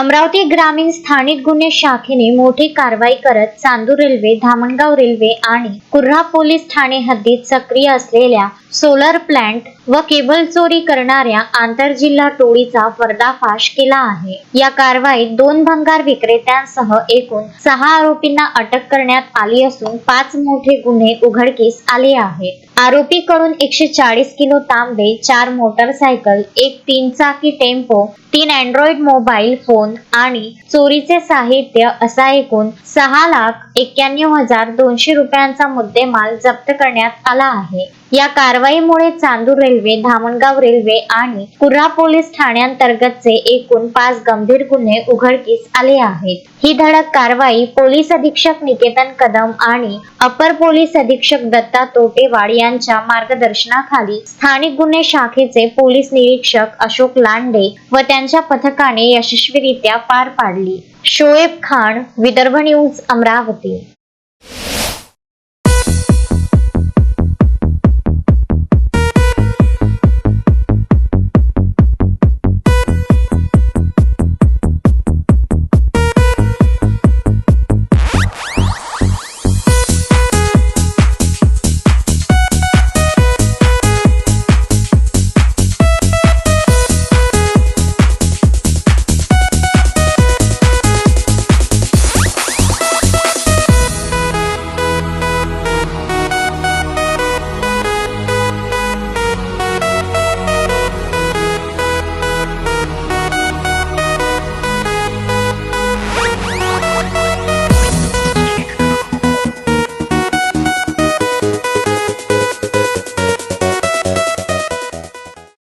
अमरावती ग्रामीण स्थानिक गुन्हे शाखेने मोठी कारवाई करत चांदूर रेल्वे, धामणगाव रेल्वे आणि कुर्हा पोलीस ठाणे हद्दीत सक्रिय असलेल्या सोलर प्लांट व केबल चोरी करणाऱ्या आंतरजिल्हा टोळीचा पर्दाफाश केला आहे। या कारवाईत 2 भंगार विक्रेत्यांसह एकूण 6 आरोपींना अटक करण्यात आली असून 5 मोठे गुन्हे उघडकीस आले आहेत। आरोपीकडून 140 किलो तांबे, 4 मोटरसायकल, एक 3 चाकी टेम्पो, 3 अँड्रॉइड मोबाईल फोन आणि चोरीचे साहित्य असा एकूण 6,91,200 रुपयांचा मुद्देमाल जप्त करण्यात आला आहे। या कारवाईमुळे चांदूर रेल्वे, धामणगाव रेल्वे आणि कुर्हा पोलीस ठाण्यांतर्गतचे एकूण 5 गंभीर गुन्हे उघडकीस आले आहेत। ही धडक कारवाई पोलीस अधीक्षक निकेतन कदम आणि अपर पोलीस अधीक्षक दत्ता तोटेवाड यांच्या मार्गदर्शनाखाली स्थानिक गुन्हे शाखेचे पोलीस निरीक्षक अशोक लांडे व त्यांच्या पथकाने यशस्वीरित्या पार पाडली। शोएब खान, विदर्भ न्यूज, अमरावती।